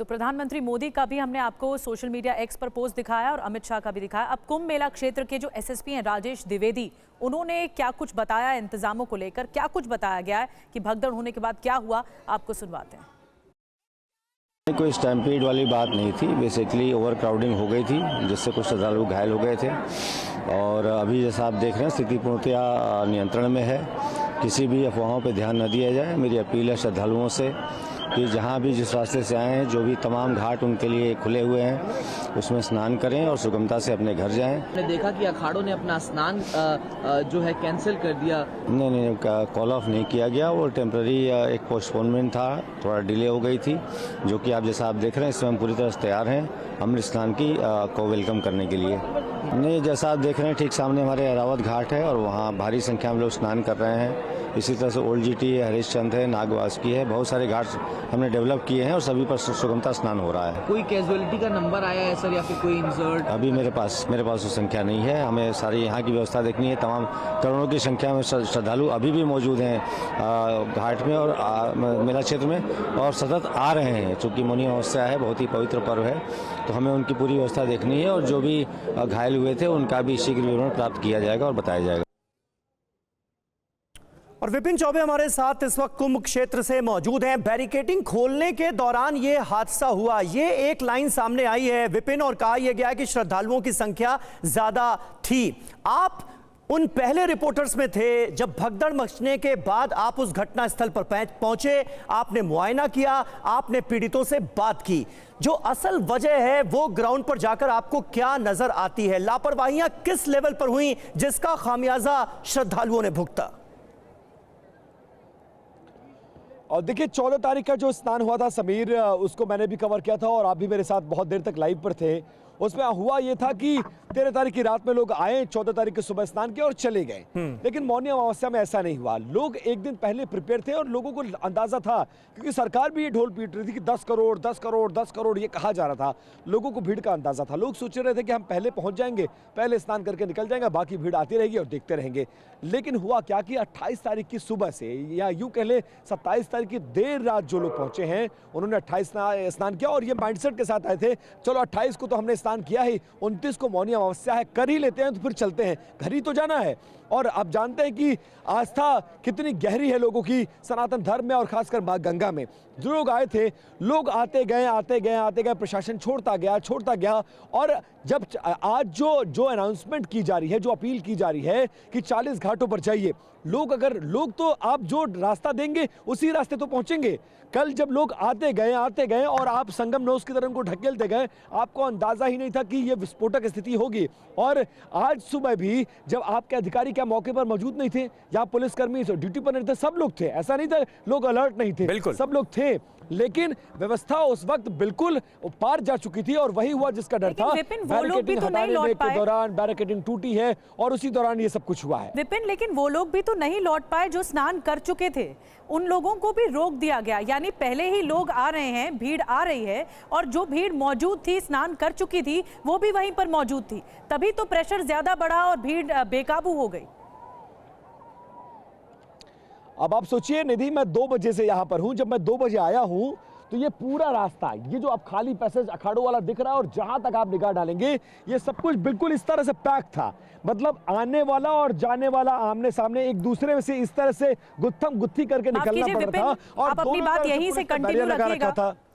तो प्रधानमंत्री मोदी का भी हमने आपको सोशल मीडिया एक्स पर पोस्ट दिखाया और अमित शाह का भी दिखाया। अब कुंभ मेला क्षेत्र के जो एसएसपी हैं राजेश द्विवेदी, उन्होंने क्या कुछ बताया इंतजामों को लेकर, क्या कुछ बताया गया है कि भगदड़ होने के बाद क्या हुआ, आपको सुनवाते हैं। कोई स्टैम्पीड वाली बात नहीं थी। बेसिकली ओवर क्राउडिंग हो गई थी जिससे कुछ श्रद्धालु घायल हो गए थे और अभी जैसा आप देख रहे हैं स्थिति पूर्णतया नियंत्रण में है। किसी भी अफवाहों पर ध्यान न दिया जाए। मेरी अपील है श्रद्धालुओं से कि जहाँ भी जिस रास्ते से आए हैं, जो भी तमाम घाट उनके लिए खुले हुए हैं उसमें स्नान करें और सुगमता से अपने घर जाएं। हमने देखा कि अखाड़ों ने अपना स्नान जो है कैंसिल कर दिया। नहीं, कॉल ऑफ नहीं किया गया। वो टेम्पररी एक पोस्टपोनमेंट था, थोड़ा डिले हो गई थी, जो कि आप जैसा आप देख रहे हैं इसमें हम पूरी तरह से तैयार हैं अमृत स्नान की को वेलकम करने के लिए। नहीं, जैसा आप देख रहे हैं ठीक सामने हमारे अरावत घाट है और वहाँ भारी संख्या में लोग स्नान कर रहे हैं। इसी तरह से ओल्ड जीटी है, हरिश्चंद है, नागवासुकी है, बहुत सारे घाट हमने डेवलप किए हैं और सभी पर सुगमता स्नान हो रहा है। कोई कैजुअलिटी का नंबर आया है सर या फिर कोई इंजर्ड? अभी मेरे पास वो संख्या नहीं है। हमें सारी यहाँ की व्यवस्था देखनी है। तमाम करोड़ों की संख्या में श्रद्धालु अभी भी मौजूद हैं घाट में और मेला क्षेत्र में और सतत आ रहे हैं। चूँकि मौनी अमावस्या है, बहुत ही पवित्र पर्व है, तो हमें उनकी पूरी व्यवस्था देखनी है और जो भी घायल हुए थे उनका भी शीघ्र विवरण प्राप्त किया जाएगा और बताया जाएगा। और विपिन चौबे हमारे साथ इस वक्त कुंभ क्षेत्र से मौजूद हैं। बैरिकेडिंग खोलने के दौरान ये हादसा हुआ, ये एक लाइन सामने आई है विपिन, और कहा यह गया है कि श्रद्धालुओं की संख्या ज्यादा थी। आप उन पहले रिपोर्टर्स में थे जब भगदड़ मचने के बाद आप उस घटना स्थल पर पहुंचे, आपने मुआयना किया, आपने पीड़ितों से बात की। जो असल वजह है वो ग्राउंड पर जाकर आपको क्या नजर आती है? लापरवाहियां किस लेवल पर हुई जिसका खामियाजा श्रद्धालुओं ने भुगता? और देखिए 14 तारीख का जो स्नान हुआ था समीर, उसको मैंने भी कवर किया था और आप भी मेरे साथ बहुत देर तक लाइव पर थे। उसमें हुआ ये था कि 13 तारीख की रात में लोग आए, 14 तारीख की सुबह स्नान किया और चले गए। लेकिन मौनी अमावस्या में ऐसा नहीं हुआ। लोग एक दिन पहले प्रिपेयर थे और लोगों को अंदाजा था, क्योंकि सरकार भी ये ढोल पीट रही थी कि 10 करोड़ 10 करोड़ 10 करोड़ ये कहा जा रहा था। लोगों को भीड़ का अंदाजा था। लोग सोच रहे थे कि हम पहले पहुंच जाएंगे, पहले स्नान करके निकल जाएंगे, बाकी भीड़ आती रहेगी और देखते रहेंगे। लेकिन हुआ क्या कि 28 तारीख की सुबह से, या यूं कह ले 27 तारीख की देर रात जो लोग पहुंचे हैं उन्होंने 28 स्नान किया और ये माइंडसेट के साथ आए थे, चलो 28 को तो हमने स्नान किया ही, 29 को मौनी अमावस्या है, कर ही लेते हैं तो फिर चलते हैं, घर ही तो जाना है। और आप जानते हैं कि आस्था कितनी गहरी है लोगों की सनातन धर्म में और खासकर मां गंगा में। जो लोग आए थे, लोग आते गए, प्रशासन छोड़ता गया। और जब आज जो अनाउंसमेंट की जा रही है, जो अपील की जा रही है कि 40 घाटों पर जाइए, लोग तो आप जो रास्ता देंगे उसी रास्ते तो पहुंचेंगे। कल जब लोग आते गए और आप संगम नौस की तरफ को ढकेलते गए, आपको अंदाजा ही नहीं था कि यह विस्फोटक स्थिति होगी। और आज सुबह भी जब आपके अधिकारी क्या मौके पर मौजूद नहीं थे या पुलिसकर्मी ड्यूटी पर नहीं थे, सब लोग थे। ऐसा नहीं था लोग अलर्ट नहीं थे, सब लोग थे। लेकिन व्यवस्था उस वक्त बिल्कुल पार जा चुकी थी और वही हुआ जिसका डर था। बैरिकेडिंग हटाने के दौरान बैरिकेडिंग टूटी है और उसी दौरान ये सब कुछ हुआ है। विपिन, लेकिन वो लोग भी तो नहीं लौट पाए जो स्नान कर चुके थे, उन लोगों को भी रोक दिया गया। यानी पहले ही लोग आ रहे हैं, भीड़ आ रही है और जो भीड़ मौजूद थी, स्नान कर चुकी थी, वो भी वहीं पर मौजूद थी। तभी तो प्रेशर ज्यादा बढ़ा और भीड़ बेकाबू हो गई। अब आप सोचिए निधि, मैं 2 बजे से यहां पर हूं। जब मैं 2 बजे आया हूं तो ये पूरा रास्ता, ये जो आप खाली पैसेज अखाड़ों वाला दिख रहा है और जहां तक आप निगाह डालेंगे ये सब कुछ बिल्कुल इस तरह से पैक था। मतलब आने वाला और जाने वाला आमने सामने एक दूसरे में से इस तरह से गुत्थम गुत्थी करके निकलना पड़ रहा था। और आप अपनी बात यहीं से कंटिन्यू रखिएगा।